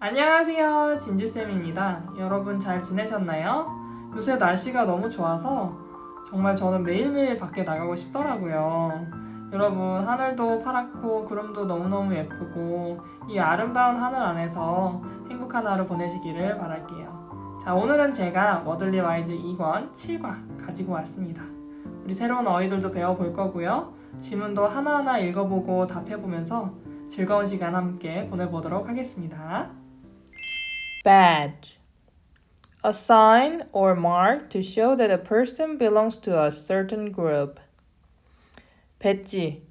안녕하세요, 진주쌤입니다. 여러분 잘 지내셨나요? 요새 날씨가 너무 좋아서 정말 저는 매일매일 밖에 나가고 싶더라고요. 여러분, 하늘도 파랗고 구름도 너무너무 예쁘고 이 아름다운 하늘 안에서 행복한 하루 보내시기를 바랄게요. 자, 오늘은 제가 워들리 와이즈 2권 7과 가지고 왔습니다. 우리 새로운 어휘들도 배워볼 거고요. 지문도 하나하나 읽어보고 답해보면서 즐거운 시간 함께 보내보도록 하겠습니다. Badge. A sign or mark to show that a person belongs to a certain group. 배지.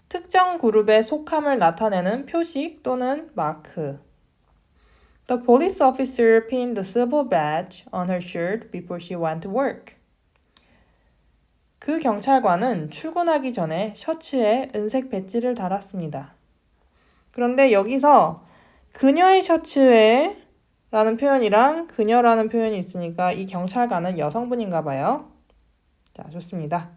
특정 그룹의 속함을 나타내는 표식 또는 마크. The police officer pinned the civil badge on her shirt before she went to work. 그 경찰관은 출근하기 전에 셔츠에 은색 배지를 달았습니다. 그런데 여기서 그녀의 셔츠에 라는 표현이랑 그녀라는 표현이 있으니까 이 경찰관은 여성분인가 봐요. 자, 좋습니다.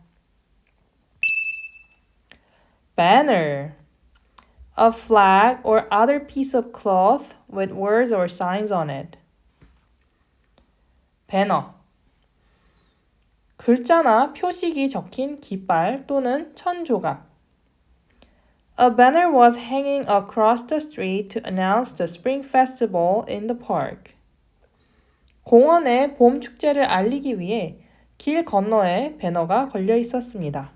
Banner. A flag or other piece of cloth with words or signs on it. 배너. 글자나 표식이 적힌 깃발 또는 천 조각. A banner was hanging across the street to announce the spring festival in the park. 공원의 봄 축제를 알리기 위해 길 건너에 배너가 걸려 있었습니다.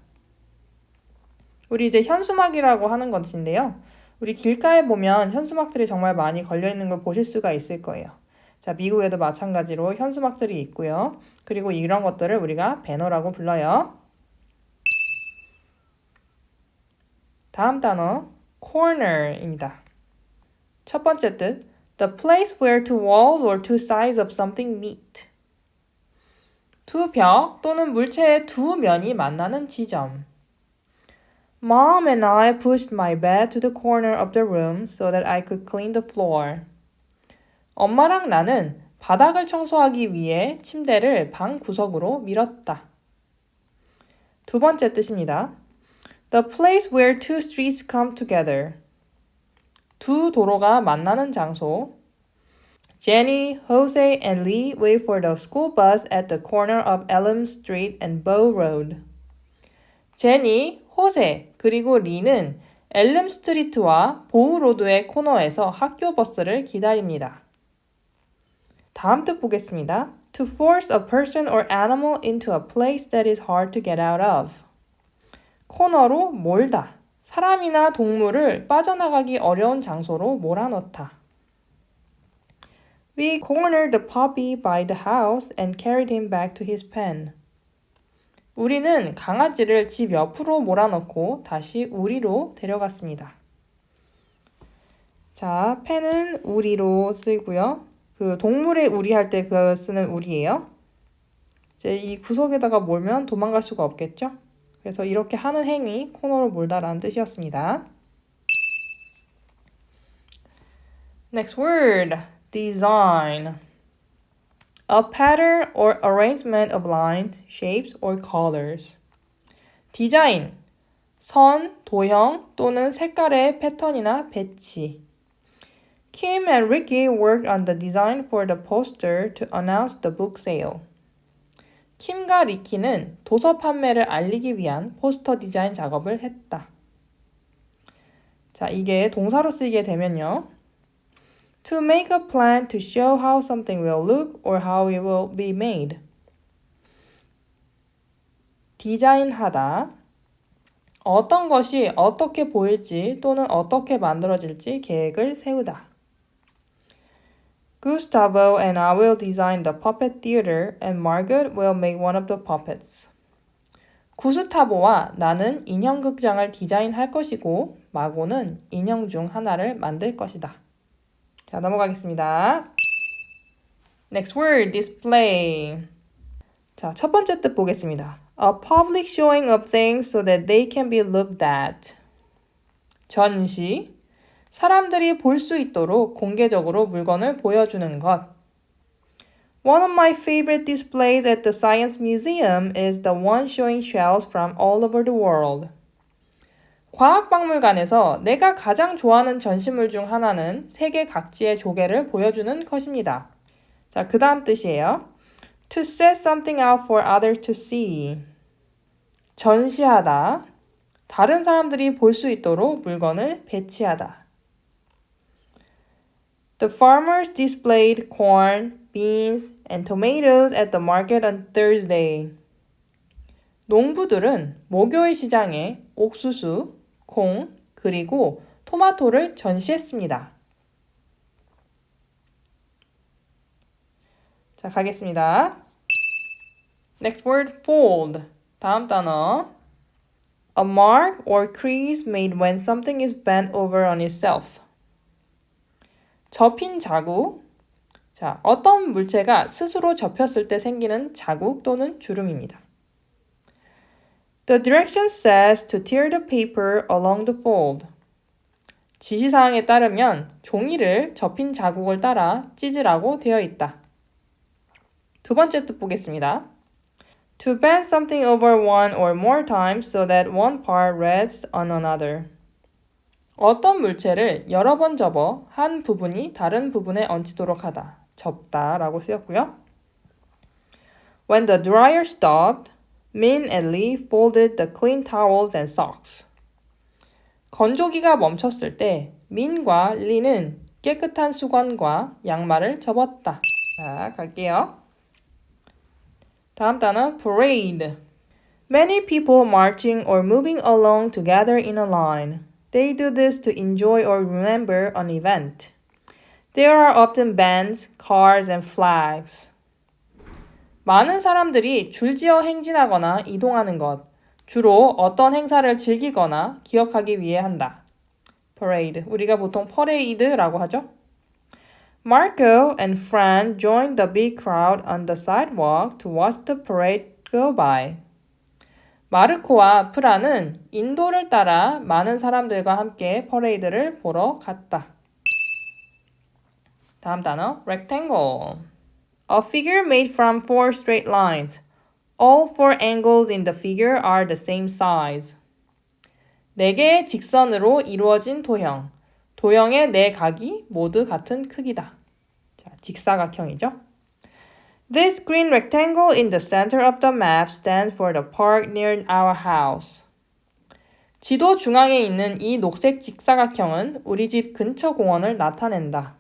우리 이제 현수막이라고 하는 것인데요. 우리 길가에 보면 현수막들이 정말 많이 걸려 있는 걸 보실 수가 있을 거예요. 자, 미국에도 마찬가지로 현수막들이 있고요. 그리고 이런 것들을 우리가 배너라고 불러요. 다음 단어, corner입니다. 첫 번째 뜻, the place where two walls or two sides of something meet. 두 벽 또는 물체의 두 면이 만나는 지점. Mom and I pushed my bed to the corner of the room so that I could clean the floor. 엄마랑 나는 바닥을 청소하기 위해 침대를 방 구석으로 밀었다. 두 번째 뜻입니다. The place where two streets come together. 두 도로가 만나는 장소. Jenny, Jose, and Lee wait for the school bus at the corner of Elm Street and Bow Road. 제니, 호세, 그리고 리는 엘름 스트리트와 보우 로드의 코너에서 학교 버스를 기다립니다. 다음 뜻 보겠습니다. To force a person or animal into a place that is hard to get out of. 코너로 몰다. 사람이나 동물을 빠져나가기 어려운 장소로 몰아넣다. We cornered the puppy by the house and carried him back to his pen. 우리는 강아지를 집 옆으로 몰아넣고 다시 우리로 데려갔습니다. 자, 펜은 우리로 쓰이고요. 그 동물의 우리 할 때 그 쓰는 우리예요. 이제 이 구석에다가 몰면 도망갈 수가 없겠죠? 그래서 이렇게 하는 행위, 코너로 몰다라는 뜻이었습니다. Next word, design. A pattern or arrangement of lines, shapes, or colors. 디자인, 선, 도형 또는 색깔의 패턴이나 배치. Kim and Ricky worked on the design for the poster to announce the book sale. 킴과 리키는 도서 판매를 알리기 위한 포스터 디자인 작업을 했다. 자, 이게 동사로 쓰이게 되면요. To make a plan to show how something will look or how it will be made. 디자인하다. 어떤 것이 어떻게 보일지 또는 어떻게 만들어질지 계획을 세우다. Gustavo and I will design the puppet theater and Margaret will make one of the puppets. 구스타보와 나는 인형극장을 디자인할 것이고 마고는 인형 중 하나를 만들 것이다. 자, 넘어가겠습니다. Next word, display. 자, 첫 번째 뜻 보겠습니다. A public showing of things so that they can be looked at. 전시. 사람들이 볼 수 있도록 공개적으로 물건을 보여주는 것. One of my favorite displays at the Science Museum is the one showing shells from all over the world. 과학박물관에서 내가 가장 좋아하는 전시물 중 하나는 세계 각지의 조개를 보여주는 것입니다. 자, 그 다음 뜻이에요. To set something out for others to see. 전시하다. 다른 사람들이 볼 수 있도록 물건을 배치하다. The farmers displayed corn, beans, and tomatoes at the market on Thursday. 농부들은 목요일 시장에 옥수수, 콩, 그리고 토마토를 전시했습니다. 자, 가겠습니다. Next word, fold. 다음 단어. A mark or crease made when something is bent over on itself. 접힌 자국. 자, 어떤 물체가 스스로 접혔을 때 생기는 자국 또는 주름입니다. The direction says to tear the paper along the fold. 지시사항에 따르면 종이를 접힌 자국을 따라 찢으라고 되어 있다. 두 번째 뜻 보겠습니다. To bend something over one or more times so that one part rests on another. 어떤 물체를 여러 번 접어 한 부분이 다른 부분에 얹히도록 하다. 접다 라고 쓰였고요. When the dryer stopped, Min and Lee folded the clean towels and socks. 건조기가 멈췄을 때 민과 리는 깨끗한 수건과 양말을 접었다. 자, 갈게요. 다음 단어 parade. Many people marching or moving along together in a line. They do this to enjoy or remember an event. There are often bands, cars, and flags. 많은 사람들이 줄지어 행진하거나 이동하는 것. 주로 어떤 행사를 즐기거나 기억하기 위해 한다. parade. 우리가 보통 퍼레이드라고 하죠. Marco and Fran joined the big crowd on the sidewalk to watch the parade go by. 마르코와 프라는 인도를 따라 많은 사람들과 함께 퍼레이드를 보러 갔다. 다음 단어 rectangle. A figure made from four straight lines. All four angles in the figure are the same size. 네 개의 직선으로 이루어진 도형. 도형의 네 각이 모두 같은 크기다. 자, 직사각형이죠. This green rectangle in the center of the map stands for the park near our house. 지도 중앙에 있는 이 녹색 직사각형은 우리 집 근처 공원을 나타낸다.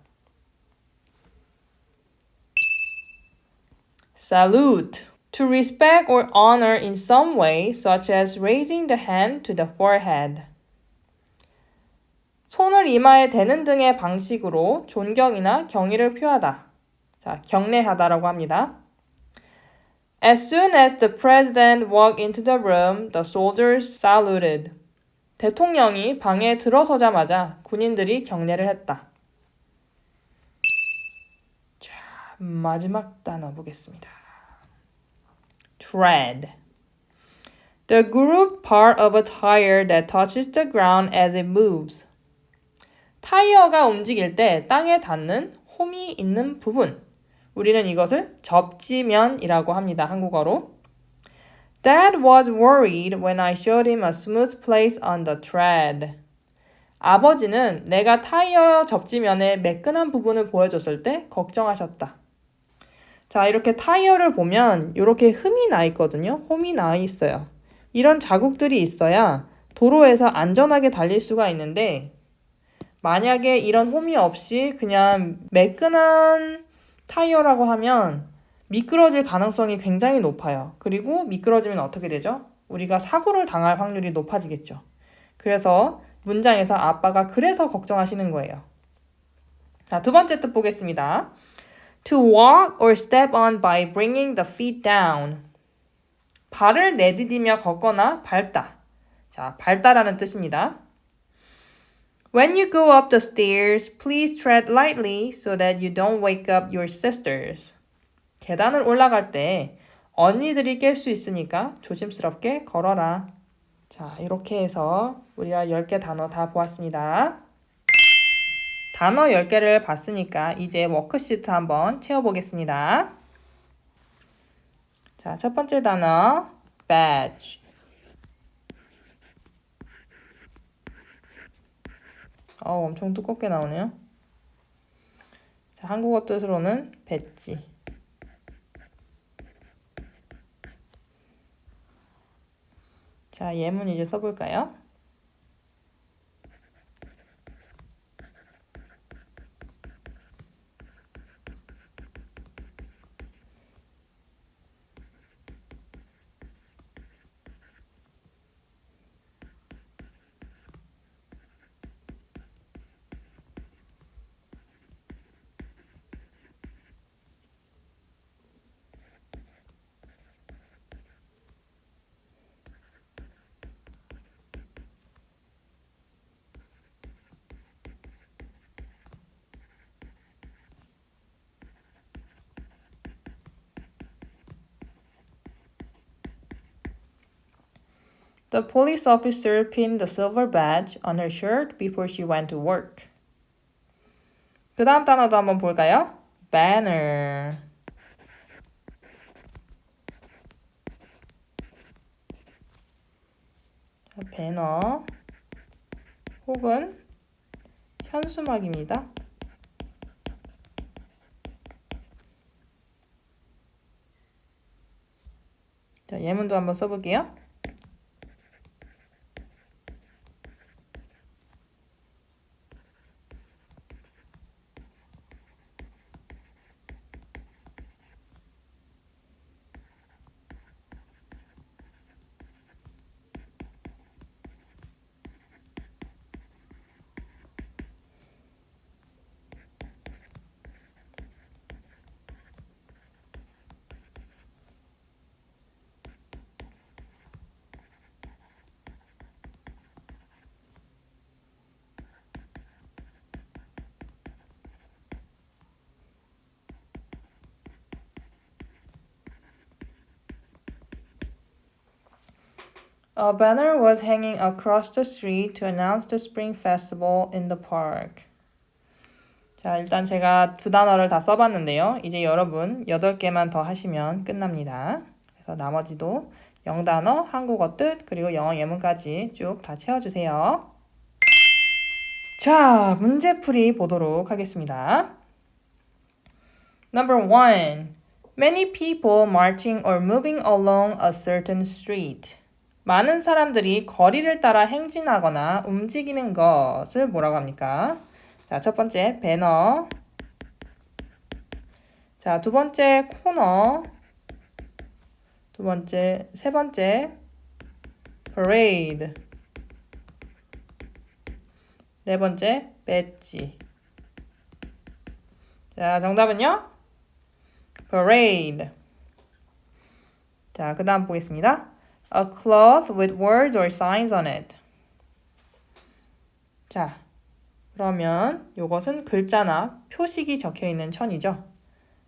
Salute. To respect or honor in some way, such as raising the hand to the forehead. 손을 이마에 대는 등의 방식으로 존경이나 경의를 표하다. 자, 경례하다라고 합니다. As soon as the president walked into the room, the soldiers saluted. 대통령이 방에 들어서자마자 군인들이 경례를 했다. 자, 마지막 단어 보겠습니다. tread. The grooved part of a tire that touches the ground as it moves. 타이어가 움직일 때 땅에 닿는 홈이 있는 부분. 우리는 이것을 접지면이라고 합니다. 한국어로. Dad was worried when I showed him a smooth place on the tread. 아버지는 내가 타이어 접지면의 매끈한 부분을 보여줬을 때 걱정하셨다. 자, 이렇게 타이어를 보면 이렇게 흠이 나 있거든요. 홈이 나 있어요. 이런 자국들이 있어야 도로에서 안전하게 달릴 수가 있는데 만약에 이런 홈이 없이 그냥 매끈한 타이어라고 하면 미끄러질 가능성이 굉장히 높아요. 그리고 미끄러지면 어떻게 되죠? 우리가 사고를 당할 확률이 높아지겠죠. 그래서 문장에서 아빠가 그래서 걱정하시는 거예요. 자, 두 번째 뜻 보겠습니다. To walk or step on by bringing the feet down. 발을 내디디며 걷거나 밟다. 자, 밟다라는 뜻입니다. When you go up the stairs, please tread lightly so that you don't wake up your sisters. 계단을 올라갈 때 언니들이 깰 수 있으니까 조심스럽게 걸어라. 자, 이렇게 해서 우리가 10개 단어 다 보았습니다. 단어 10개를 봤으니까 이제 워크시트 한번 채워보겠습니다. 자, 첫 번째 단어 badge. 엄청 두껍게 나오네요. 자, 한국어 뜻으로는 배지. 자, 예문 이제 써볼까요? The police officer pinned the silver badge on her shirt before she went to work. 그 다음 단어도 한번 볼까요? banner. 자, 배너 혹은 현수막입니다. 자, 예문도 한번 써볼게요. A banner was hanging across the street to announce the spring festival in the park. 자, 일단 제가 두 단어를 다 써봤는데요. 이제 여러분 8개만 더 하시면 끝납니다. 그래서 나머지도 영단어, 한국어 뜻, 그리고 영어 예문까지 쭉 다 채워주세요. 자, 문제풀이 보도록 하겠습니다. Number 1. Many people marching or moving along a certain street. 많은 사람들이 거리를 따라 행진하거나 움직이는 것을 뭐라고 합니까? 자, 첫 번째 배너. 자, 두 번째 코너. 세 번째 parade. 네 번째 배지. 자, 정답은요? parade. 자, 그 다음 보겠습니다. A cloth with words or signs on it. 자, 그러면 요것은 글자나 표식이 적혀 있는 천이죠.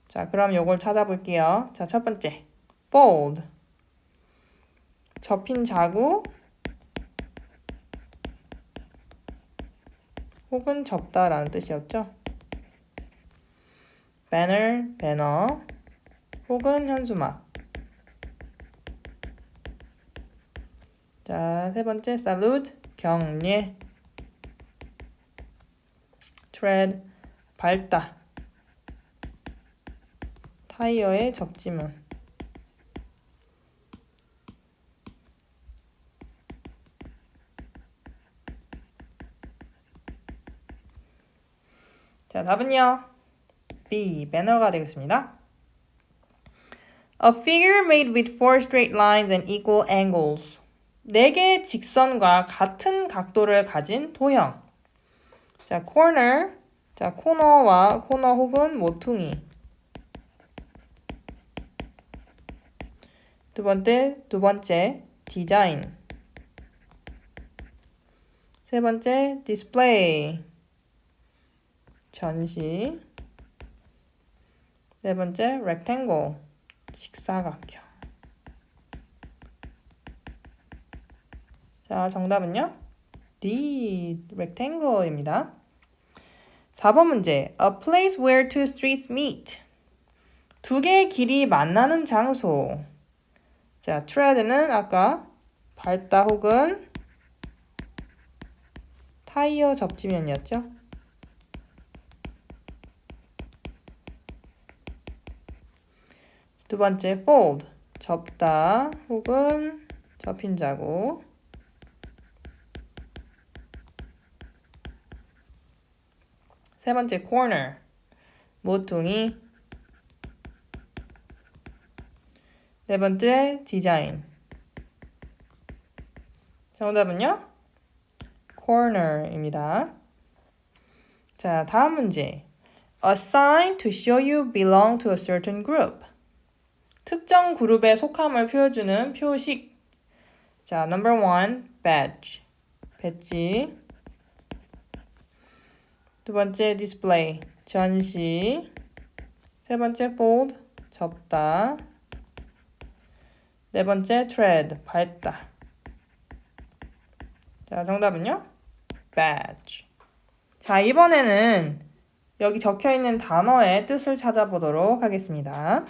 자, 그럼 요걸 찾아볼게요. 자, 첫 번째 fold. 접힌 자구 혹은 접다라는 뜻이었죠. banner, 배너 혹은 현수막. 자, 세 번째 salute, 경례. tread, 밟다. 타이어의 접지문. 자, 답은요. B, 배너가 되겠습니다. A figure made with 4 straight lines and equal angles. 4개의 직선과 같은 각도를 가진 도형. 자, corner. 자, 코너와 코너 혹은 모퉁이. 두 번째 디자인. 세 번째 display. 전시. 네 번째 rectangle. 직사각형. 자, 정답은요? D, rectangle입니다. 4번 문제. A place where two streets meet. 두 개의 길이 만나는 장소. 자, tread는 아까 밟다 혹은 타이어 접지면이었죠. 두 번째 fold, 접다 혹은 접힌 자국. 세 번째 corner, 모퉁이. 네 번째 디자인. 정답은요? corner입니다. 자, 다음 문제. A sign to show you belong to a certain group. 특정 그룹에 속함을 보여주는 표식. 자, number 1, badge. 배지. 두 번째 display. 전시. 세 번째 fold. 접다. 네 번째 tread. 밟다. 자, 정답은요? badge. 자, 이번에는 여기 적혀있는 단어의 뜻을 찾아보도록 하겠습니다.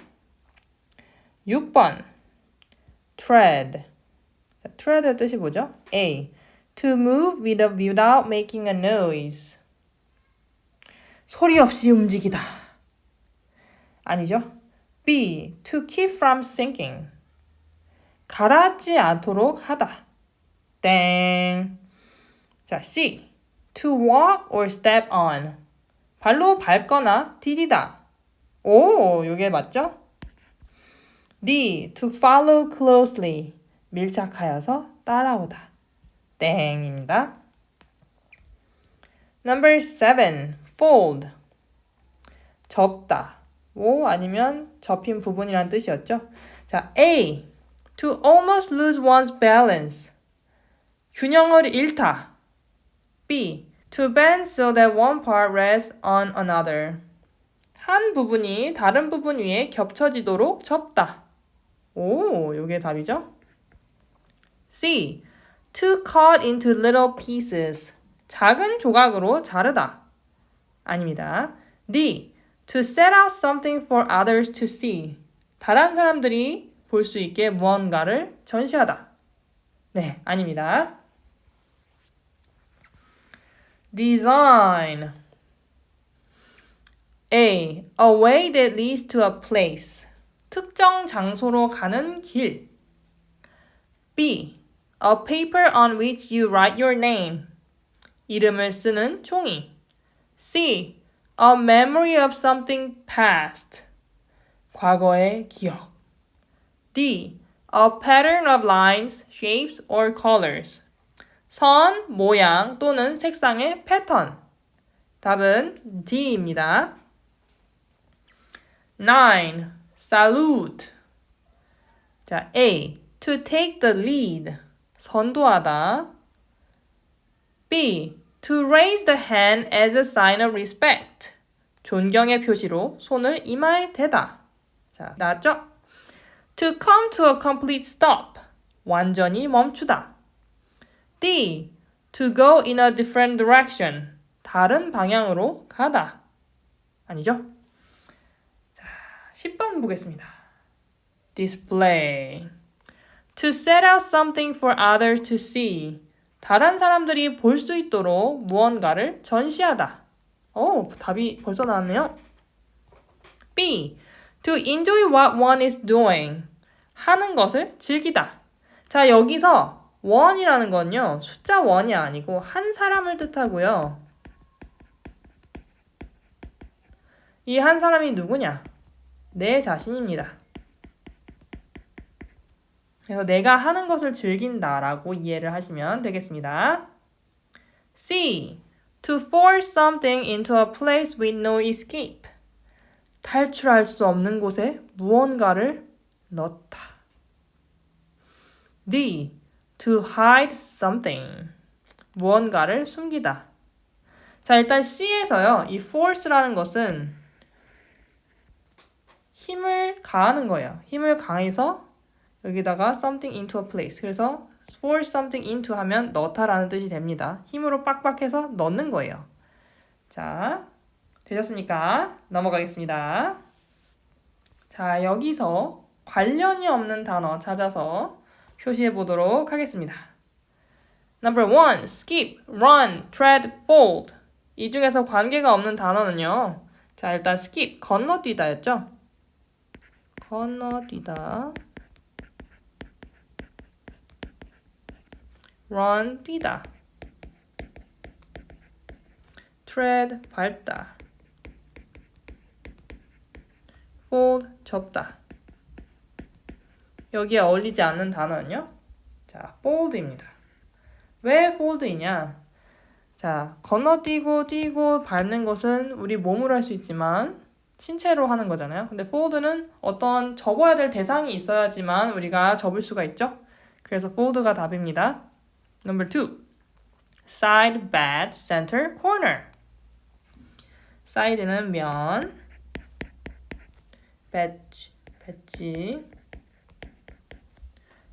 6번 tread. 자, tread의 뜻이 뭐죠? A. To move without making a noise. 소리 없이 움직이다. 아니죠? B. To keep from sinking. 가라앉지 않도록 하다. 땡. 자, C. To walk or step on. 발로 밟거나 디디다. 오, 이게 맞죠? D. To follow closely. 밀착하여서 따라오다. 땡입니다. Number 7. Fold. 접다. 오, 아니면 접힌 부분이란 뜻이었죠. 자, A. To almost lose one's balance. 균형을 잃다. B. To bend so that one part rests on another. 한 부분이 다른 부분 위에 겹쳐지도록 접다. 오, 요게 답이죠? C. To cut into little pieces. 작은 조각으로 자르다. 아닙니다. D. To set out something for others to see. 다른 사람들이 볼 수 있게 무언가를 전시하다. 네, 아닙니다. Design. A. A way that leads to a place. 특정 장소로 가는 길. B. A paper on which you write your name. 이름을 쓰는 종이. C. A memory of something past. 과거의 기억. D. A pattern of lines, shapes, or colors. 선, 모양 또는 색상의 패턴. 답은 D입니다. 9. Salute. 자, A. To take the lead. 선도하다. B. To raise the hand as a sign of respect. 존경의 표시로 손을 이마에 대다. 자, 나왔죠? To come to a complete stop. 완전히 멈추다. D. To go in a different direction. 다른 방향으로 가다. 아니죠? 자, 10번 보겠습니다. Display. To set out something for others to see. 다른 사람들이 볼 수 있도록 무언가를 전시하다. 오, 답이 벌써 나왔네요. B. To enjoy what one is doing. 하는 것을 즐기다. 자, 여기서 one이라는 건요, 숫자 1이 아니고 한 사람을 뜻하고요. 이 한 사람이 누구냐? 내 자신입니다. 그래서 내가 하는 것을 즐긴다라고 이해를 하시면 되겠습니다. C. To force something into a place with no escape. 탈출할 수 없는 곳에 무언가를 넣다. D. To hide something. 무언가를 숨기다. 자, 일단 C에서요, 이 force라는 것은 힘을 가하는 거예요. 힘을 가해서 여기다가 something into a place. 그래서 force something into 하면 넣다라는 뜻이 됩니다. 힘으로 빡빡해서 넣는 거예요. 자, 되셨습니까? 넘어가겠습니다. 자, 여기서 관련이 없는 단어 찾아서 표시해 보도록 하겠습니다. Number 1, skip, run, tread, fold. 이 중에서 관계가 없는 단어는요. 자, 일단 skip, 건너뛰다였죠? 건너뛰다. run, 뛰다. tread, 밟다. fold, 접다. 여기에 어울리지 않는 단어는요? 자, fold입니다. 왜 fold이냐? 자, 건너뛰고 뛰고 밟는 것은 우리 몸으로 할 수 있지만 신체로 하는 거잖아요. 근데 fold는 어떤 접어야 될 대상이 있어야지만 우리가 접을 수가 있죠. 그래서 fold가 답입니다. Number 2. side, bed, center, corner. side는 면, 배지,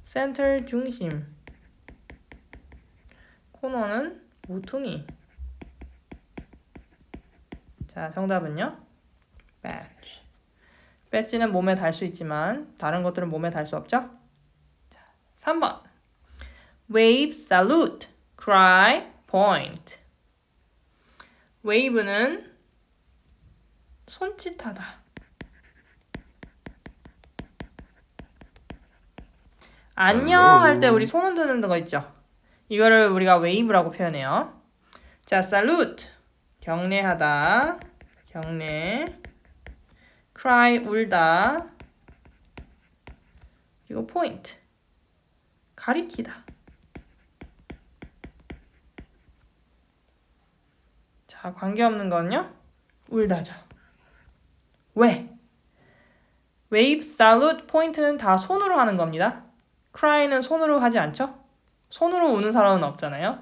center, 중심, 코너는 모퉁이. 자, 정답은요? badge. 배지는 몸에 달 수 있지만 다른 것들은 몸에 달 수 없죠? 자, 3번. wave, salute, cry, point. wave는 손짓하다. 안녕 할 때 우리 손 흔드는 거 있죠? 이거를 우리가 wave라고 표현해요. 자, salute. 경례하다. 경례. cry. 울다. 그리고 point. 가리키다. 자, 관계없는 건요? 울다죠. 왜? wave, salute, point는 다 손으로 하는 겁니다. cry는 손으로 하지 않죠? 손으로 우는 사람은 없잖아요.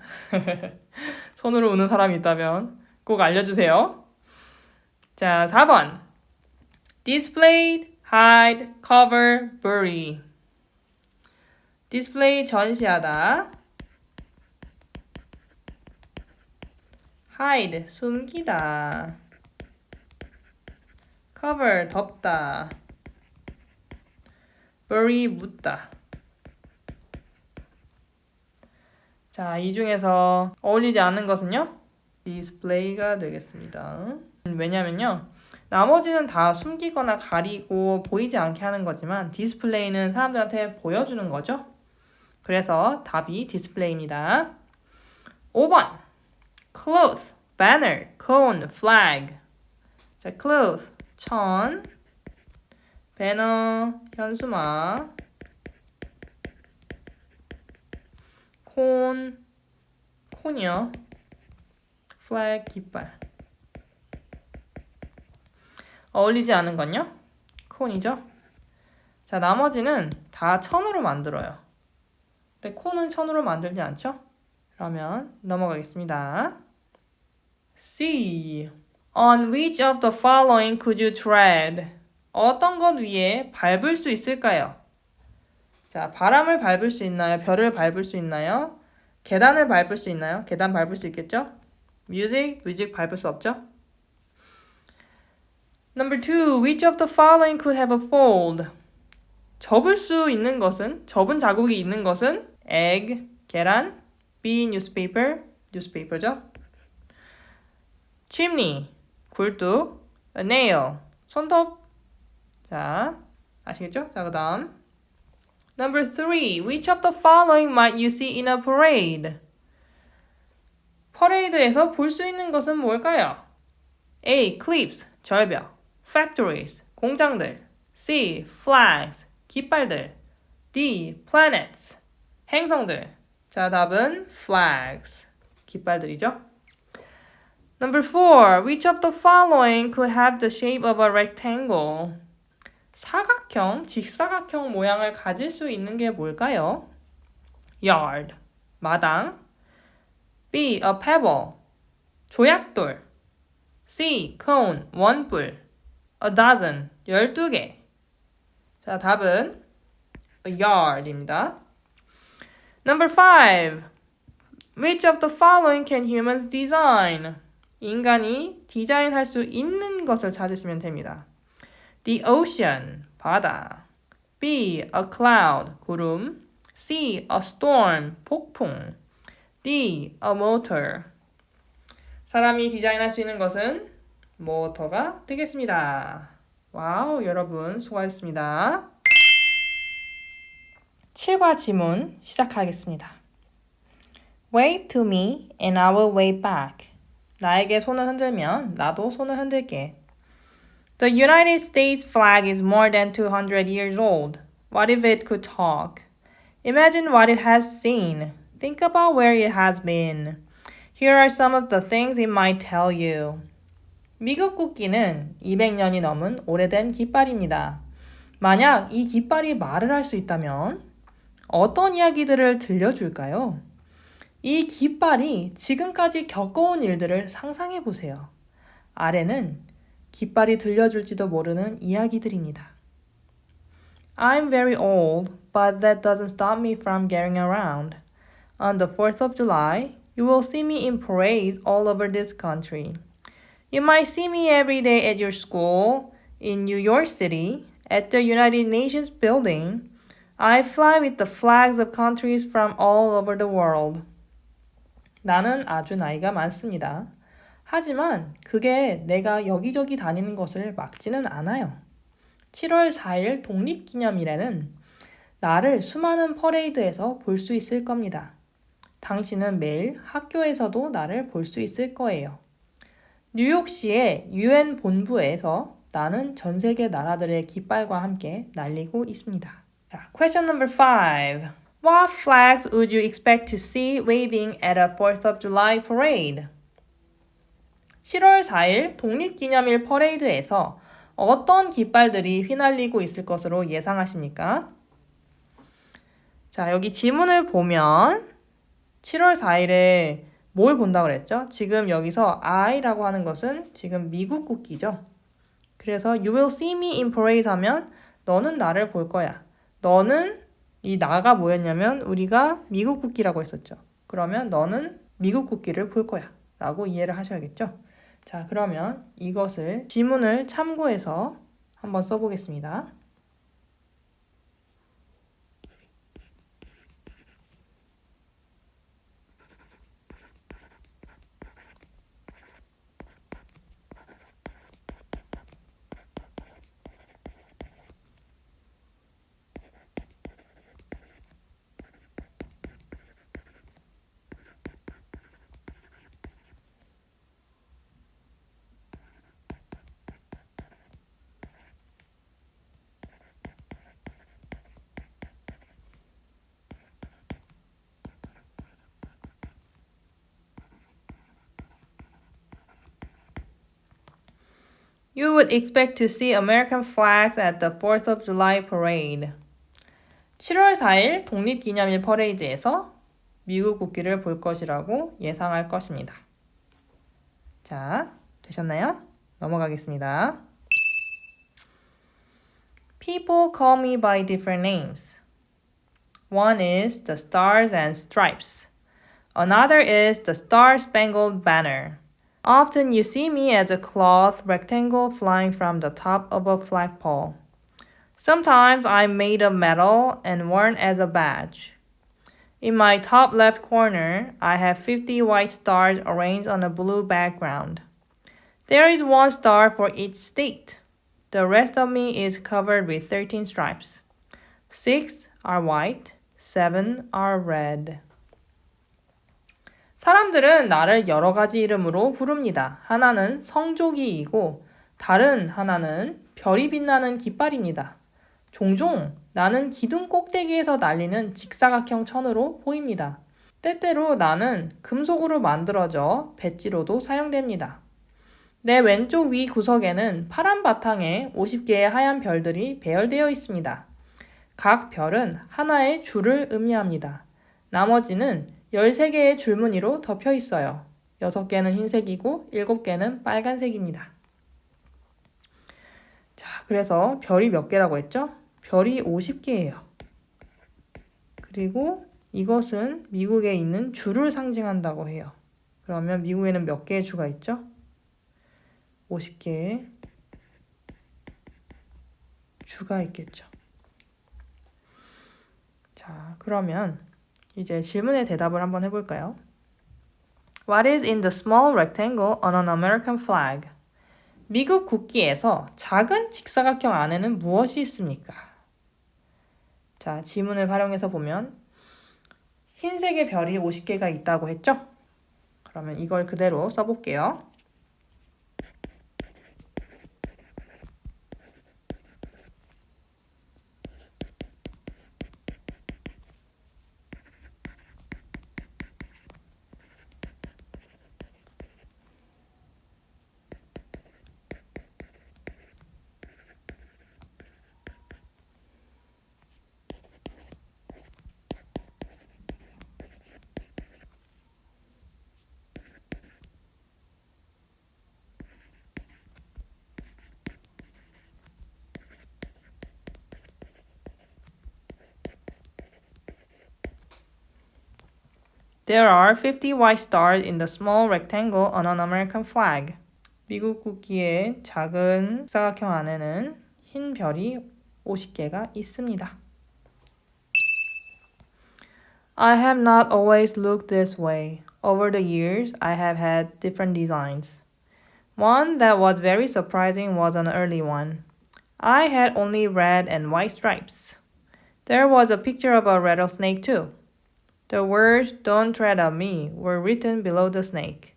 손으로 우는 사람이 있다면 꼭 알려주세요. 자, 4번. display, hide, cover, bury. display, 전시하다. hide, 숨기다. cover, 덮다. bury, 묻다. 자, 이 중에서 어울리지 않는 것은요? display가 되겠습니다. 왜냐면요. 나머지는 다 숨기거나 가리고 보이지 않게 하는 거지만 디스플레이는 사람들한테 보여주는 거죠. 그래서 답이 디스플레이입니다. 5번. cloth, banner, cone, flag. 자, cloth, 천. 배너, 현수막. 콘이요. flag, 깃발. 어울리지 않은 건요? 콘이죠. 자, 나머지는 다 천으로 만들어요. 근데 콘은 천으로 만들지 않죠? 그러면 넘어가겠습니다. C. On which of the following could you tread? 어떤 것 위에 밟을 수 있을까요? 자, 바람을 밟을 수 있나요? 별을 밟을 수 있나요? 계단을 밟을 수 있나요? 계단 밟을 수 있겠죠? 뮤직 밟을 수 없죠? Number 2. Which of the following could have a fold? 접을 수 있는 것은, 접은 자국이 있는 것은 egg, 계란, B, newspaper죠? chimney, 굴뚝, a nail, 손톱. 자, 아시겠죠? 자, 그 다음. Number 3. Which of the following might you see in a parade? 퍼레이드에서 볼 수 있는 것은 뭘까요? A. cliffs, 절벽. factories, 공장들. C. flags, 깃발들. D. planets, 행성들. 자, 답은 flags, 깃발들이죠. Number 4. Which of the following could have the shape of a rectangle? 사각형, 직사각형 모양을 가질 수 있는 게 뭘까요? yard, 마당. B. a pebble, 조약돌. C. cone, 원뿔. a dozen, 12개. 자, 답은 a yard입니다. Number 5. Which of the following can humans design? 인간이 디자인할 수 있는 것을 찾으시면 됩니다. The ocean, 바다. B. a cloud, 구름. C. a storm, 폭풍. D. A motor. 사람이 디자인할 수 있는 것은 모터가 되겠습니다. 와우, 여러분 수고하셨습니다. 7과 지문 시작하겠습니다. Wave to me and I will wave back. 나에게 손을 흔들면 나도 손을 흔들게. The United States flag is more than 200 years old. What if it could talk? Imagine what it has seen. Think about where it has been. Here are some of the things it might tell you. 미국 국기는 200년이 넘은 오래된 깃발입니다. 만약 이 깃발이 말을 할 수 있다면 어떤 이야기들을 들려줄까요? 이 깃발이 지금까지 겪어온 일들을 상상해 보세요. 아래는 깃발이 들려줄지도 모르는 이야기들입니다. I'm very old, but that doesn't stop me from getting around. On the 4th of July, you will see me in parades all over this country. You might see me every day at your school, in New York City, at the United Nations building. I fly with the flags of countries from all over the world. 나는 아주 나이가 많습니다. 하지만 그게 내가 여기저기 다니는 것을 막지는 않아요. 7월 4일 독립기념일에는 나를 수많은 퍼레이드에서 볼 수 있을 겁니다. 당신은 매일 학교에서도 나를 볼 수 있을 거예요. 뉴욕시의 UN 본부에서 나는 전 세계 나라들의 깃발과 함께 날리고 있습니다. 자, question number 5. What flags would you expect to see waving at a 4th of July parade? 7월 4일 독립기념일 퍼레이드에서 어떤 깃발들이 휘날리고 있을 것으로 예상하십니까? 자, 여기 지문을 보면 7월 4일에 뭘 본다고 그랬죠? 지금 여기서 I라고 하는 것은 지금 미국 국기죠. 그래서 You will see me in parade 하면 너는 나를 볼 거야. 너는 이 나가 뭐였냐면 우리가 미국 국기라고 했었죠. 그러면 너는 미국 국기를 볼 거야 라고 이해를 하셔야겠죠. 자, 그러면 이것을 지문을 참고해서 한번 써보겠습니다. You would expect to see American flags at the 4th of July parade. 7월 4일 독립기념일 퍼레이드에서 미국 국기를 볼 것이라고 예상할 것입니다. 자, 되셨나요? 넘어가겠습니다. People call me by different names. One is the Stars and Stripes. Another is the Star-Spangled Banner. Often you see me as a cloth rectangle flying from the top of a flagpole. Sometimes I'm made of metal and worn as a badge. In my top left corner, I have 50 white stars arranged on a blue background. There is one star for each state. The rest of me is covered with 13 stripes. 6 are white, 7 are red. 사람들은 나를 여러 가지 이름으로 부릅니다. 하나는 성조기이고 다른 하나는 별이 빛나는 깃발입니다. 종종 나는 기둥 꼭대기에서 날리는 직사각형 천으로 보입니다. 때때로 나는 금속으로 만들어져 배지로도 사용됩니다. 내 왼쪽 위 구석에는 파란 바탕에 50개의 하얀 별들이 배열되어 있습니다. 각 별은 하나의 줄을 의미합니다. 나머지는 13개의 줄무늬로 덮여 있어요. 6개는 흰색이고 7개는 빨간색입니다. 자, 그래서 별이 몇 개라고 했죠? 별이 50개예요. 그리고 이것은 미국에 있는 주를 상징한다고 해요. 그러면 미국에는 몇 개의 주가 있죠? 50개의 주가 있겠죠. 자, 그러면 이제 질문에 대답을 한번 해볼까요? What is in the small rectangle on an American flag? 미국 국기에서 작은 직사각형 안에는 무엇이 있습니까? 자, 지문을 활용해서 보면 흰색의 별이 50개가 있다고 했죠? 그러면 이걸 그대로 써볼게요. There are 50 white stars in the small rectangle on an American flag. 미국 국기의 작은 사각형 안에는 흰 별이 50개가 있습니다. I have not always looked this way. Over the years, I have had different designs. One that was very surprising was an early one. I had only red and white stripes. There was a picture of a rattlesnake too. The words "Don't tread on me" were written below the snake.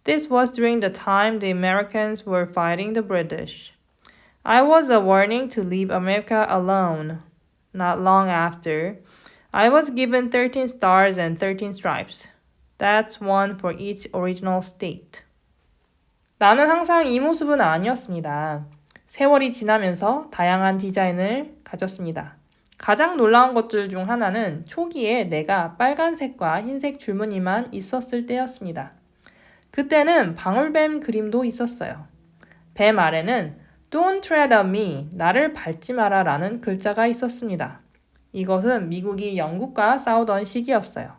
This was during the time the Americans were fighting the British. I was a warning to leave America alone. Not long after, I was given 13 stars and 13 stripes. That's one for each original state. 나는 항상 이 모습은 아니었습니다. 세월이 지나면서 다양한 디자인을 가졌습니다. 가장 놀라운 것들 중 하나는 초기에 내가 빨간색과 흰색 줄무늬만 있었을 때였습니다. 그때는 방울뱀 그림도 있었어요. 뱀 아래는 Don't tread on me, 나를 밟지 마라 라는 글자가 있었습니다. 이것은 미국이 영국과 싸우던 시기였어요.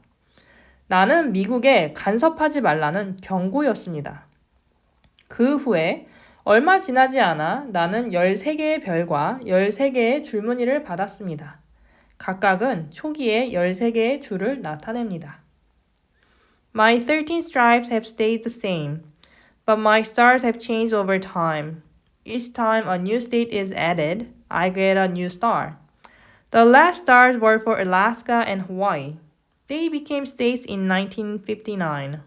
나는 미국에 간섭하지 말라는 경고였습니다. 그 후에 얼마 지나지 않아 나는 13개의 별과 13개의 줄무늬를 받았습니다. 각각은 초기에 13개의 줄을 나타냅니다. My 13 stripes have stayed the same, but my stars have changed over time. Each time a new state is added, I get a new star. The last stars were for Alaska and Hawaii. They became states in 1959.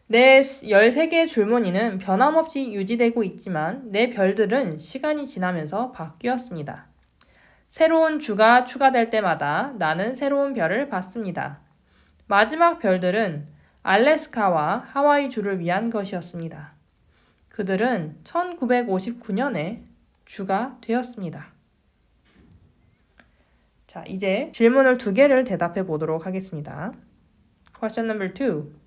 내 13개의 줄무늬는 변함없이 유지되고 있지만 내 별들은 시간이 지나면서 바뀌었습니다. 새로운 주가 추가될 때마다 나는 새로운 별을 받습니다. 마지막 별들은 알래스카와 하와이 주를 위한 것이었습니다. 그들은 1959년에 주가 되었습니다. 자, 이제 질문을 2개를 대답해 보도록 하겠습니다. Question number 2.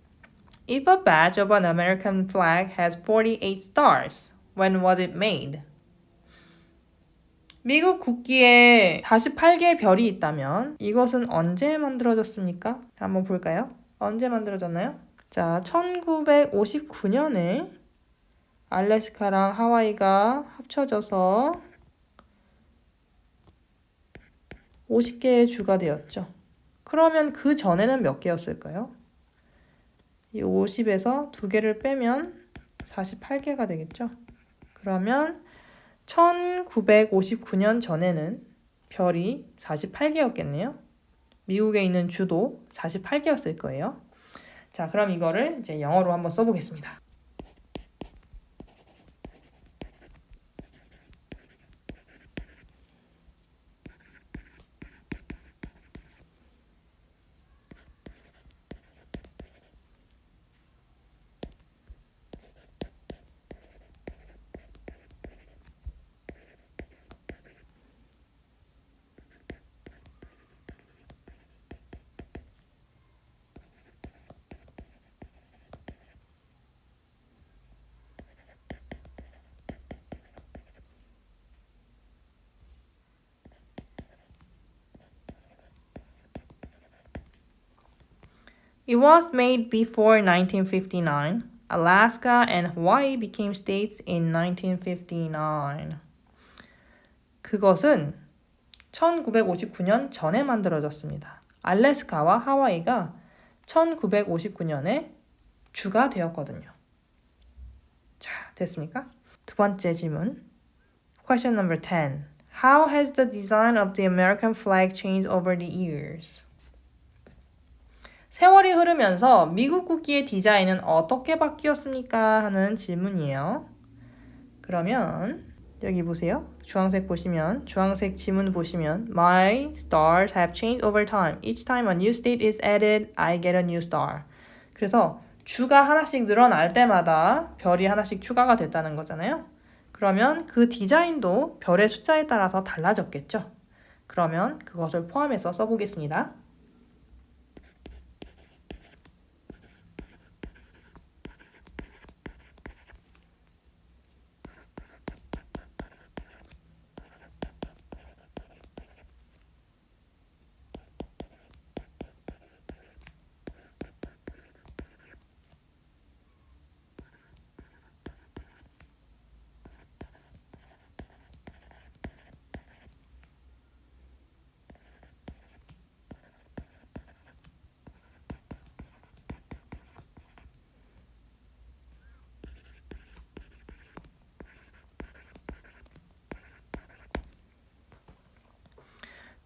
If a badge of an American flag has 48 stars, when was it made? 미국 국기에 48개의 별이 있다면 이것은 언제 만들어졌습니까? 한번 볼까요? 언제 만들어졌나요? 자, 1959년에 알래스카랑 하와이가 합쳐져서 50개의 주가 되었죠. 그러면 그 전에는 몇 개였을까요? 이 50에서 2개를 빼면 48개가 되겠죠. 그러면 1959년 전에는 별이 48개였겠네요. 미국에 있는 주도 48개였을 거예요. 자, 그럼 이거를 이제 영어로 한번 써보겠습니다. It was made before 1959. Alaska and Hawaii became states in 1959. 그것은 1959년 전에 만들어졌습니다. 알래스카와 하와이가 1959년에 주가 되었거든요. 자, 됐습니까? 두 번째 질문. Question number 10. How has the design of the American flag changed over the years? 세월이 흐르면서 미국 국기의 디자인은 어떻게 바뀌었습니까? 하는 질문이에요. 그러면 여기 보세요. 주황색 보시면, 주황색 지문 보시면 My stars have changed over time. Each time a new state is added, I get a new star. 그래서 주가 하나씩 늘어날 때마다 별이 하나씩 추가가 됐다는 거잖아요. 그러면 그 디자인도 별의 숫자에 따라서 달라졌겠죠. 그러면 그것을 포함해서 써보겠습니다.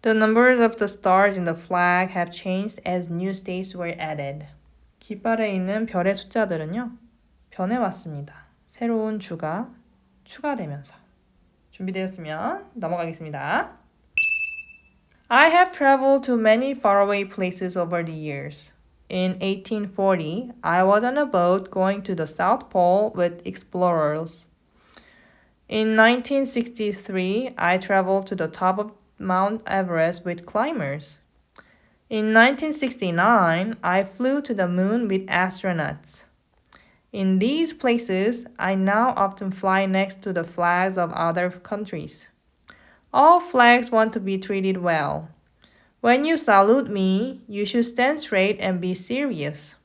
The numbers of the stars in the flag have changed as new states were added. 깃발에 있는 별의 숫자들은요, 변해왔습니다. 새로운 주가 추가되면서. 준비되었으면 넘어가겠습니다. I have traveled to many faraway places over the years. In 1840, I was on a boat going to the South Pole with explorers. In 1963, I traveled to the top of Mount Everest with climbers. In 1969, I flew to the moon with astronauts. In these places, I now often fly next to the flags of other countries. All flags want to be treated well. When you salute me, you should stand straight and be serious.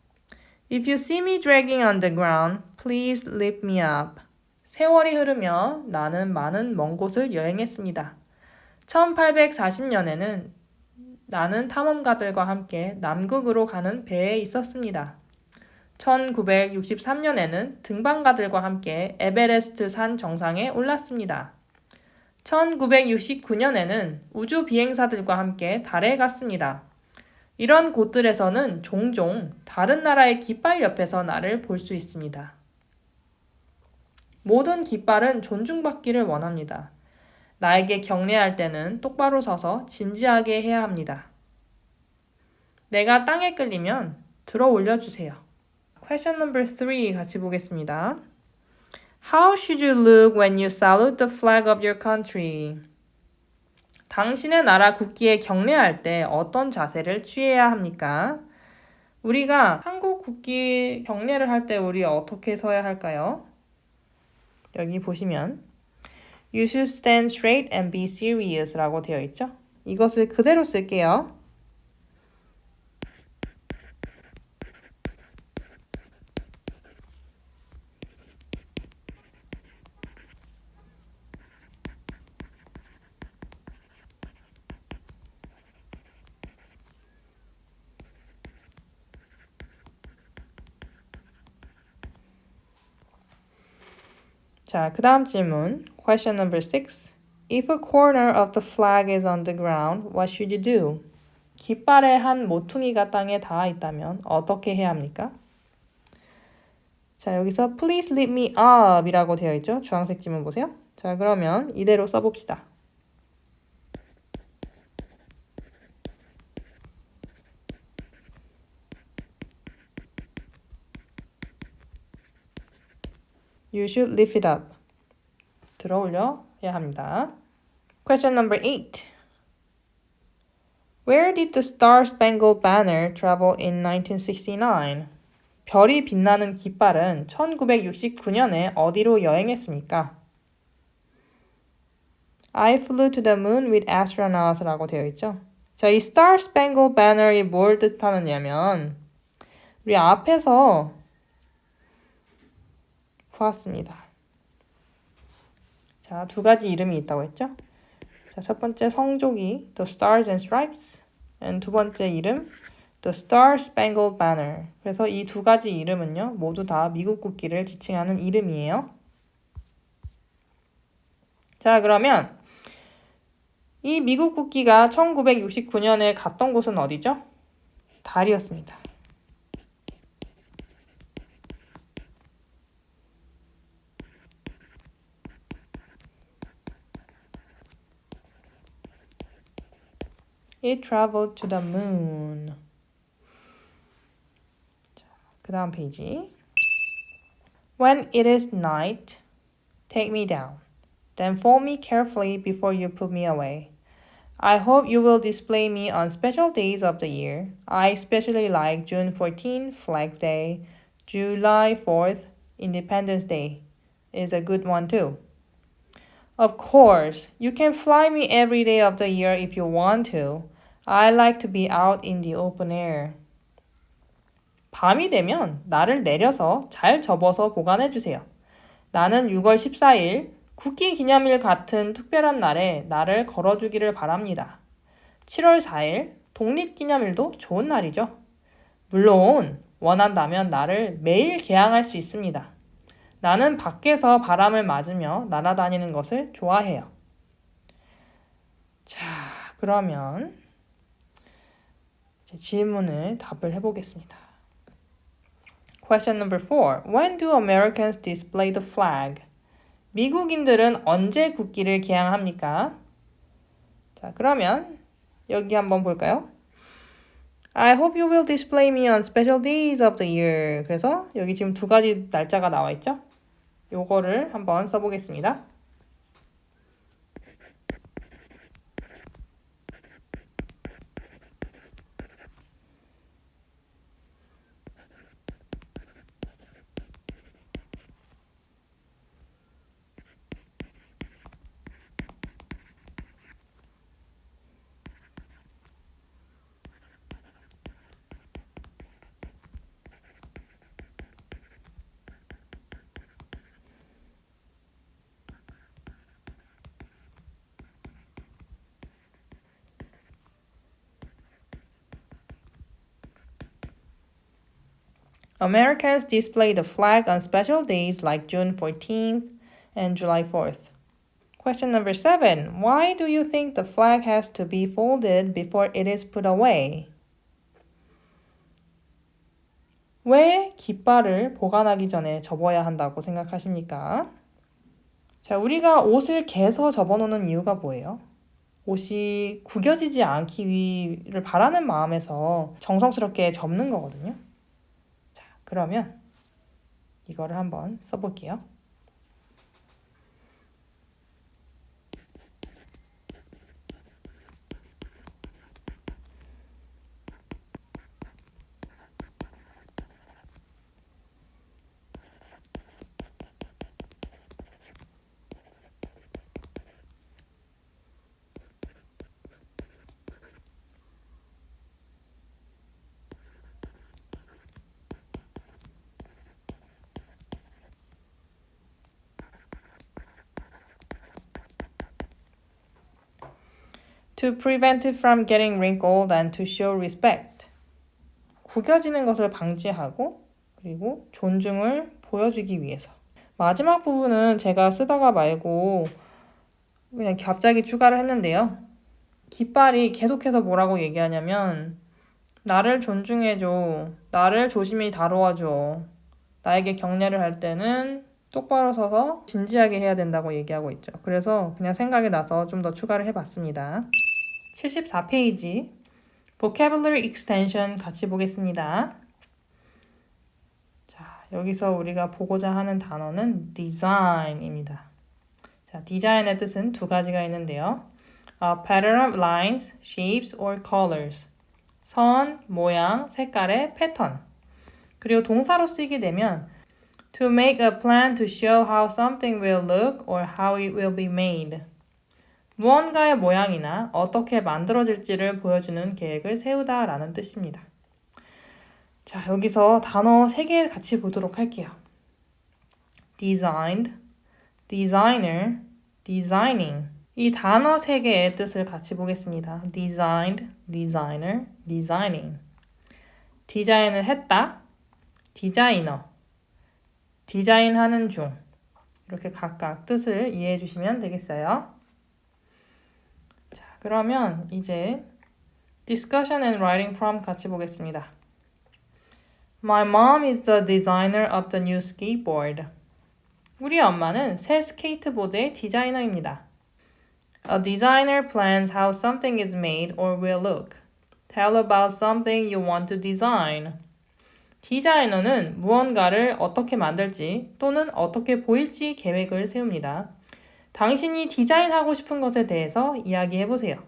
If you see me dragging on the ground, please lift me up. 세월이 흐르며 나는 많은 먼 곳을 여행했습니다. 1840년에는 나는 탐험가들과 함께 남극으로 가는 배에 있었습니다. 1963년에는 등반가들과 함께 에베레스트 산 정상에 올랐습니다. 1969년에는 우주 비행사들과 함께 달에 갔습니다. 이런 곳들에서는 종종 다른 나라의 깃발 옆에서 나를 볼 수 있습니다. 모든 깃발은 존중받기를 원합니다. 나에게 경례할 때는 똑바로 서서 진지하게 해야 합니다. 내가 땅에 끌리면 들어 올려주세요. Question number 3 같이 보겠습니다. How should you look when you salute the flag of your country? 당신의 나라 국기에 경례할 때 어떤 자세를 취해야 합니까? 우리가 한국 국기 경례를 할 때 우리 어떻게 서야 할까요? 여기 보시면 You should stand straight and be serious 라고 되어 있죠? 이것을 그대로 쓸게요. 자, 그 다음 질문. Question number 6. If a corner of the flag is on the ground, what should you do? 깃발의 한 모퉁이가 땅에 닿아 있다면 어떻게 해야 합니까? 자, 여기서 Please lift me up 이라고 되어 있죠? 주황색 지문 보세요. 자, 그러면 이대로 써봅시다. You should lift it up. 들어 올려야 합니다. Question number 8. Where did the Star-Spangled Banner travel in 1969? 별이 빛나는 깃발은 1969년에 어디로 여행했습니까? I flew to the moon with astronauts 라고 되어 있죠. 자, 이 Star-Spangled Banner이 뭘 뜻하느냐면 우리 앞에서 보았습니다. 자, 두 가지 이름이 있다고 했죠. 자, 첫 번째 성조기 The Stars and Stripes 두 번째 이름 The Star Spangled Banner. 그래서 이 두 가지 이름은요, 모두 다 미국 국기를 지칭하는 이름이에요. 자, 그러면 이 미국 국기가 1969년에 갔던 곳은 어디죠? 달이었습니다. It traveled to the moon. 그 다음 페이지. When it is night, take me down. Then fold me carefully before you put me away. I hope you will display me on special days of the year. I especially like June 14, Flag Day. July 4th, Independence Day is a good one too. Of course, you can fly me every day of the year if you want to. I like to be out in the open air. 밤이 되면 나를 내려서 잘 접어서 보관해 주세요. 나는 6월 14일 국기 기념일 같은 특별한 날에 나를 걸어주기를 바랍니다. 7월 4일 독립기념일도 좋은 날이죠. 물론 원한다면 나를 매일 개항할 수 있습니다. 나는 밖에서 바람을 맞으며 날아다니는 것을 좋아해요. 자, 그러면 이제 질문을 답을 해보겠습니다. Question number 4. When do Americans display the flag? 미국인들은 언제 국기를 개항합니까? 자, 그러면 여기 한번 볼까요? I hope you will display me on special days of the year. 그래서 여기 지금 두 가지 날짜가 나와 있죠? 요거를 한번 써보겠습니다. Americans display the flag on special days like June 14th and July 4th. Question number 7. Why do you think the flag has to be folded before it is put away? 왜 깃발을 보관하기 전에 접어야 한다고 생각하십니까? 자, 우리가 옷을 개서 접어놓는 이유가 뭐예요? 옷이 구겨지지 않기를 바라는 마음에서 정성스럽게 접는 거거든요. 자, 그러면 이거를 한번 써볼게요. To prevent it from getting wrinkled and to show respect. 구겨지는 것을 방지하고 그리고 존중을 보여주기 위해서. 마지막 부분은 제가 쓰다가 말고 그냥 갑자기 추가를 했는데요. 깃발이 계속해서 뭐라고 얘기하냐면 나를 존중해줘. 나를 조심히 다루어줘. 나에게 격려를 할 때는 똑바로 서서 진지하게 해야 된다고 얘기하고 있죠. 그래서 그냥 생각이 나서 좀 더 추가를 해봤습니다. 74페이지 vocabulary extension 같이 보겠습니다. 자, 여기서 우리가 보고자 하는 단어는 design입니다. 자, design의 뜻은 두 가지가 있는데요. A pattern of lines, shapes or colors. 선, 모양, 색깔의 패턴. 그리고 동사로 쓰이게 되면 to make a plan to show how something will look or how it will be made. 무언가의 모양이나 어떻게 만들어질지를 보여주는 계획을 세우다 라는 뜻입니다. 자, 여기서 단어 3개 같이 보도록 할게요. designed, designer, designing. 이 단어 3개의 뜻을 같이 보겠습니다. designed, designer, designing. 디자인을 했다, 디자이너, 디자인하는 중. 이렇게 각각 뜻을 이해해 주시면 되겠어요. 자, 그러면 이제 discussion and writing prompt 같이 보겠습니다. My mom is the designer of the new skateboard. 우리 엄마는 새 스케이트보드의 디자이너입니다. A designer plans how something is made or will look. Tell about something you want to design. 디자이너는 무언가를 어떻게 만들지 또는 어떻게 보일지 계획을 세웁니다. 당신이 디자인하고 싶은 것에 대해서 이야기해보세요.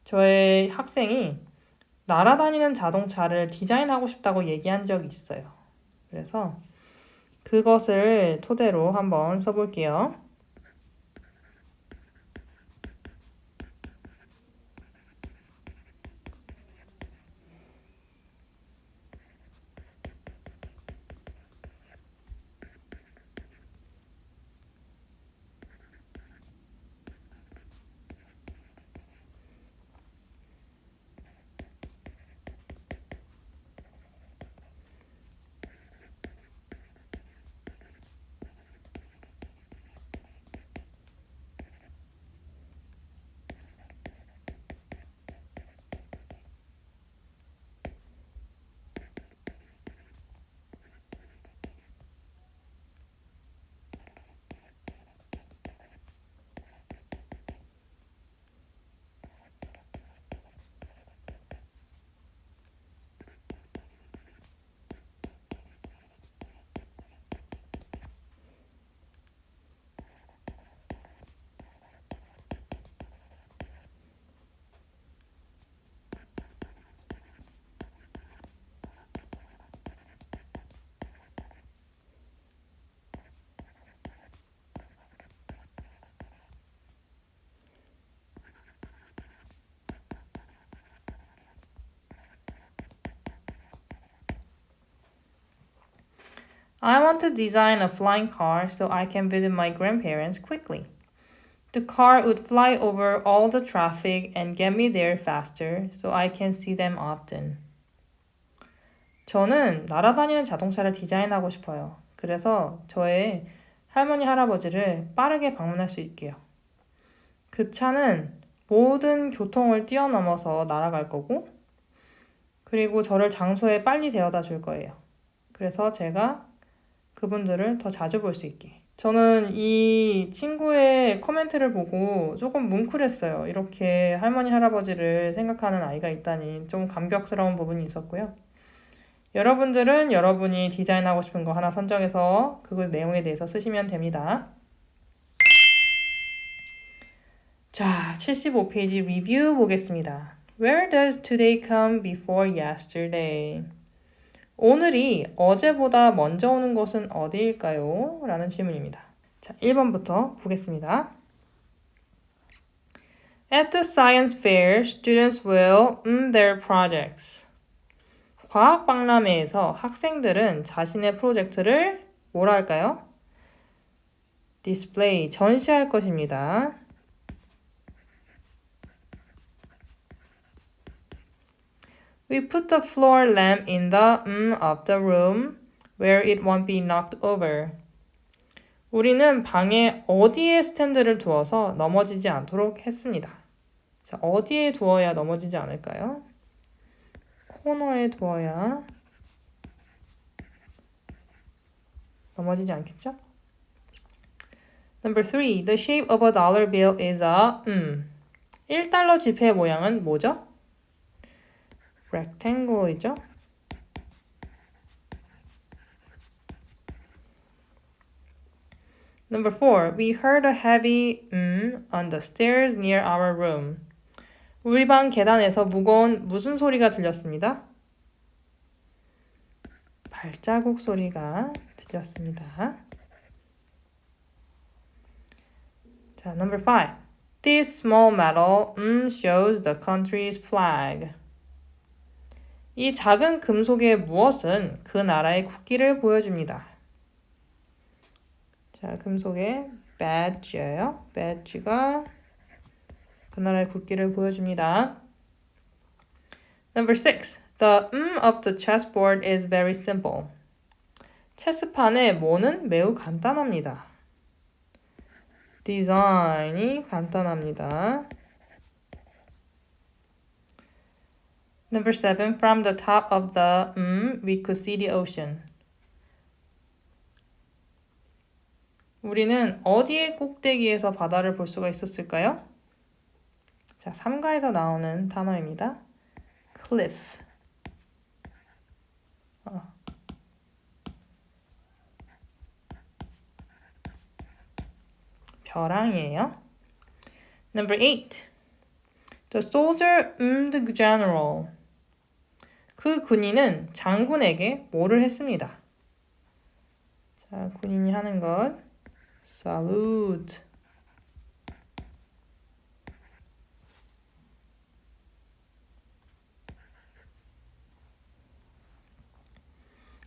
저의 학생이 날아다니는 자동차를 디자인하고 싶다고 얘기한 적이 있어요. 그래서 그것을 토대로 한번 써볼게요. I want to design a flying car so I can visit my grandparents quickly. The car would fly over all the traffic and get me there faster so I can see them often. 저는 날아다니는 자동차를 디자인하고 싶어요. 그래서 저의 할머니, 할아버지를 빠르게 방문할 수 있게요. 그 차는 모든 교통을 뛰어넘어서 날아갈 거고, 그리고 저를 장소에 빨리 데려다 줄 거예요. 그래서 제가 그분들을 더 자주 볼 수 있게. 저는 이 친구의 코멘트를 보고 조금 뭉클했어요. 이렇게 할머니, 할아버지를 생각하는 아이가 있다니 좀 감격스러운 부분이 있었고요. 여러분들은 여러분이 디자인하고 싶은 거 하나 선정해서 그 내용에 대해서 쓰시면 됩니다. 자, 75페이지 리뷰 보겠습니다. Where does today come before yesterday? 오늘이 어제보다 먼저 오는 곳은 어디일까요? 라는 질문입니다. 자, 1번부터 보겠습니다. At the science fair, students will their projects. 과학 박람회에서 학생들은 자신의 프로젝트를 뭐라 할까요? display, 전시할 것입니다. We put the floor lamp in the of the room where it won't be knocked over. 우리는 방에 어디에 스탠드를 두어서 넘어지지 않도록 했습니다. 자, 어디에 두어야 넘어지지 않을까요? 코너에 두어야 넘어지지 않겠죠? Number 3. The shape of a dollar bill is a 1달러 지폐의 모양은 뭐죠? rectangle이죠? Number 4. We heard a heavy on the stairs near our room. 우리 방 계단에서 무거운 무슨 소리가 들렸습니다? 발자국 소리가 들렸습니다. 자, number 5. This small medal shows the country's flag. 이 작은 금속의 무엇은 그 나라의 국기를 보여줍니다. 자, 금속의 badge예요. badge가 그 나라의 국기를 보여줍니다. Number 6. The of the chessboard is very simple. 체스판의 뭐는 매우 간단합니다. 디자인이 간단합니다. Number 7. From the top of the we could see the ocean. 우리는 어디의 꼭대기에서 바다를 볼 수가 있었을까요? 자, 3가에서 나오는 단어입니다. cliff. 벼랑이에요. Number 8. The soldier the general. 그 군인은 장군에게 뭐를 했습니다. 자, 군인이 하는 것. Salute.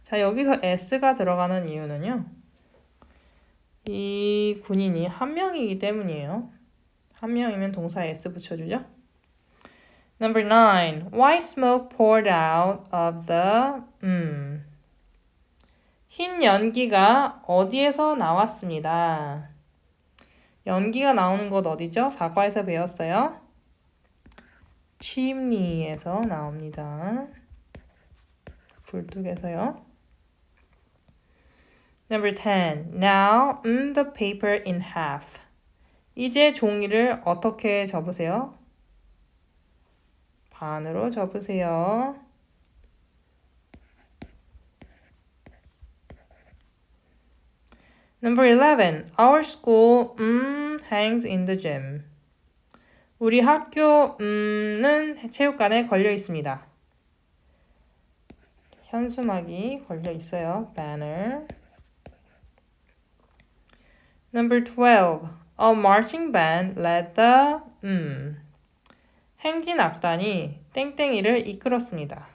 자, 여기서 S가 들어가는 이유는요. 이 군인이 한 명이기 때문이에요. 한 명이면 동사에 S 붙여주죠. Number 9. White smoke poured out of the 흰 연기가 어디에서 나왔습니다. 연기가 나오는 곳 어디죠? 사과에서 배웠어요. chimney에서 나옵니다. 굴뚝에서요. Number 10. Now, the paper in half. 이제 종이를 어떻게 접으세요? 반으로 접으세요. Number 11. Our school hangs in the gym. 우리 학교는 체육관에 걸려 있습니다. 현수막이 걸려 있어요. banner. Number 12. A marching band led the 행진 악단이 땡땡이를 이끌었습니다.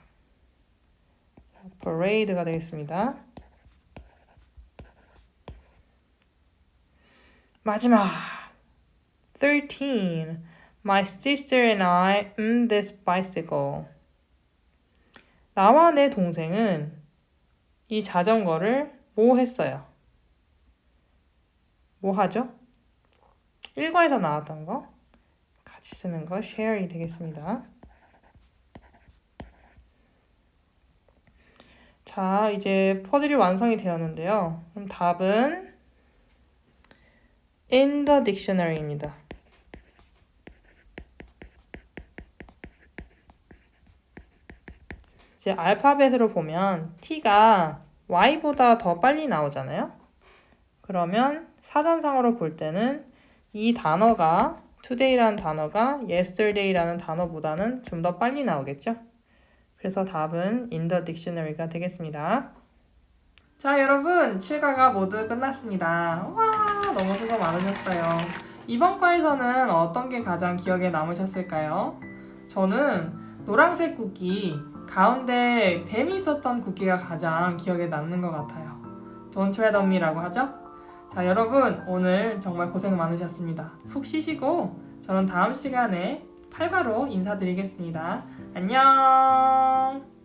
parade가 되겠습니다. 마지막 13. My sister and I this bicycle. 나와 내 동생은 이 자전거를 뭐 했어요? 뭐 하죠? 1과에서 나왔던 거 같이 쓰는 거 share이 되겠습니다. 자, 이제 퍼즐이 완성이 되었는데요. 그럼 답은 in the dictionary입니다. 이제 알파벳으로 보면 t가 y보다 더 빨리 나오잖아요. 그러면 사전상으로 볼 때는 이 단어가 today라는 단어가 yesterday라는 단어보다는 좀 더 빨리 나오겠죠? 그래서 답은 in the dictionary가 되겠습니다. 자, 여러분 7과가 모두 끝났습니다. 와, 너무 수고 많으셨어요. 이번 과에서는 어떤 게 가장 기억에 남으셨을까요? 저는 노란색 쿠키 가운데 뱀이 있었던 쿠키가 가장 기억에 남는 것 같아요. Don't tread on me라고 하죠? 자, 여러분 오늘 정말 고생 많으셨습니다. 푹 쉬시고 저는 다음 시간에 8과로 인사드리겠습니다. 안녕.